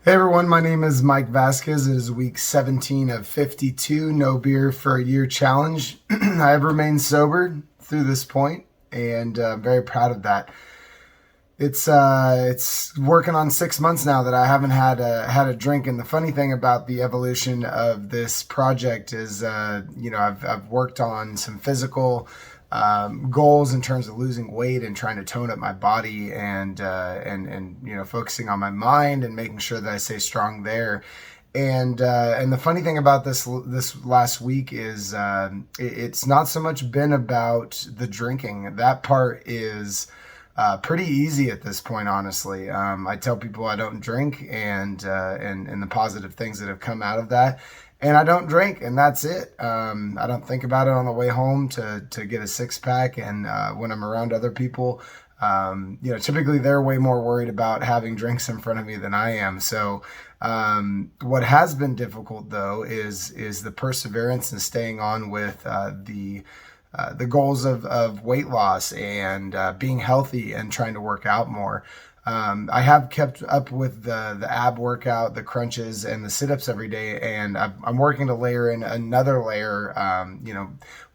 Hey everyone, my name is Mike Vasquez. It is week 17 of 52, no beer for a year challenge. I have remained sober through this point, and I'm very proud of that. It's working on 6 months now that I haven't had a drink. And the funny thing about the evolution of this project is, I've worked on some physical goals in terms of losing weight and trying to tone up my body, and focusing on my mind and making sure that I stay strong there. And the funny thing about this last week is it's not so much been about the drinking. That part is pretty easy at this point, honestly. I tell people I don't drink, and the positive things that have come out of that. And I don't drink, and that's it. I don't think about it on the way home to get a six pack. And when I'm around other people, typically they're way more worried about having drinks in front of me than I am. So what has been difficult though is the perseverance and staying on with the goals of weight loss and being healthy and trying to work out more. I have kept up with the ab workout, the crunches, and the sit-ups every day, and I'm working to layer in another layer,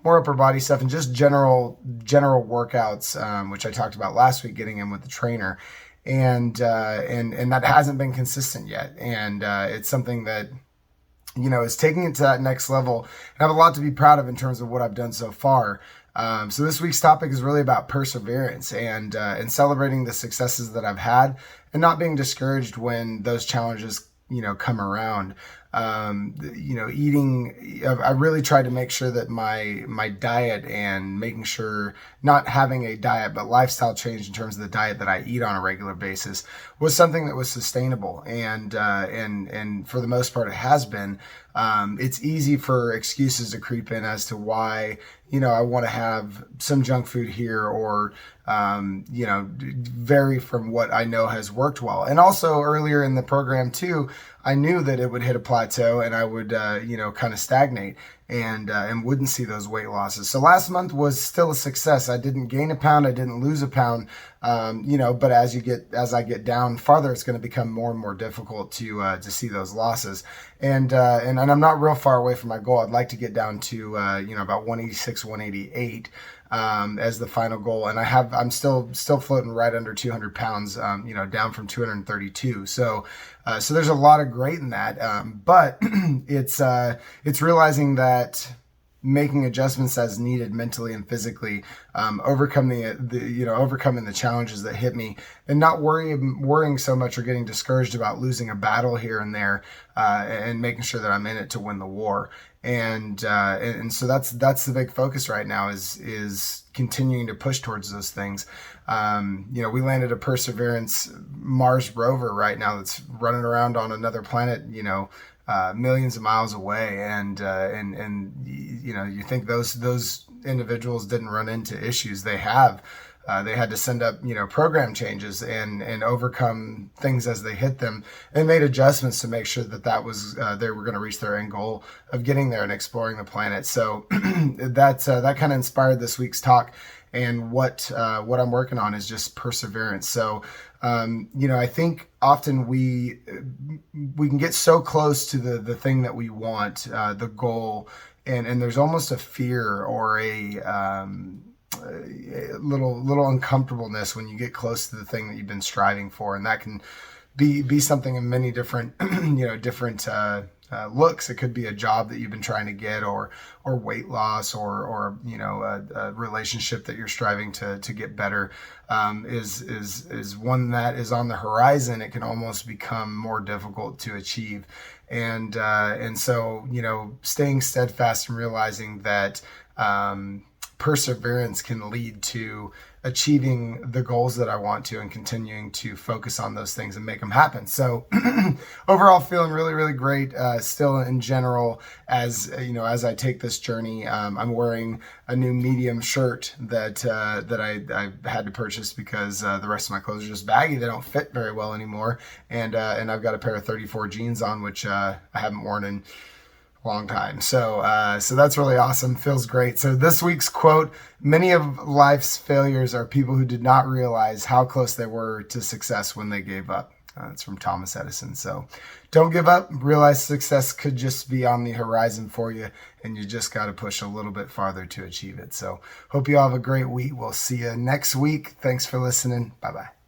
more upper body stuff and just general workouts, which I talked about last week, getting in with the trainer, and that hasn't been consistent yet, and it's something that is taking it to that next level. And I have a lot to be proud of in terms of what I've done so far. So this week's topic is really about perseverance and celebrating the successes that I've had and not being discouraged when those challenges, come around. Eating, I really tried to make sure that my diet and making sure not having a diet, but lifestyle change in terms of the diet that I eat on a regular basis was something that was sustainable. And for the most part, it has been. It's easy for excuses to creep in as to why, I want to have some junk food here or, vary from what I know has worked well. And also earlier in the program too, I knew that it would hit a plateau and I would, kind of stagnate and wouldn't see those weight losses. So last month was still a success. I didn't gain a pound. I didn't lose a pound. But as I get down farther, it's going to become more and more difficult to see those losses. And I'm not real far away from my goal. I'd like to get down to, about 186, 188. As the final goal. And I'm still floating right under 200 pounds, down from 232. So there's a lot of great in that. But it's realizing that making adjustments as needed mentally and physically, overcoming the challenges that hit me, and not worrying so much or getting discouraged about losing a battle here and there, and making sure that I'm in it to win the war. And so that's the big focus right now is continuing to push towards those things. We landed a Perseverance Mars rover right now that's running around on another planet, millions of miles away, and you think those individuals didn't run into issues. They have. They had to send up, program changes and overcome things as they hit them, and made adjustments to make sure that was they were going to reach their end goal of getting there and exploring the planet. So that kind of inspired this week's talk. And what I'm working on is just perseverance. So, I think often we can get so close to the thing that we want, the goal, and there's almost a fear or a little uncomfortableness when you get close to the thing that you've been striving for, and that can be something in many different different looks. It could be a job that you've been trying to get, or weight loss, or a relationship that you're striving to get better. Is one that is on the horizon. It can almost become more difficult to achieve, and so staying steadfast and realizing that perseverance can lead to achieving the goals that I want to, and continuing to focus on those things and make them happen. So overall, feeling really, really great. Still in general, as I take this journey, I'm wearing a new medium shirt that I had to purchase because the rest of my clothes are just baggy. They don't fit very well anymore. And I've got a pair of 34 jeans on, which I haven't worn in long time. So that's really awesome. Feels great. So this week's quote: many of life's failures are people who did not realize how close they were to success when they gave up. It's from Thomas Edison. So don't give up. Realize success could just be on the horizon for you, and you just got to push a little bit farther to achieve it. So hope you all have a great week. We'll see you next week. Thanks for listening. Bye-bye.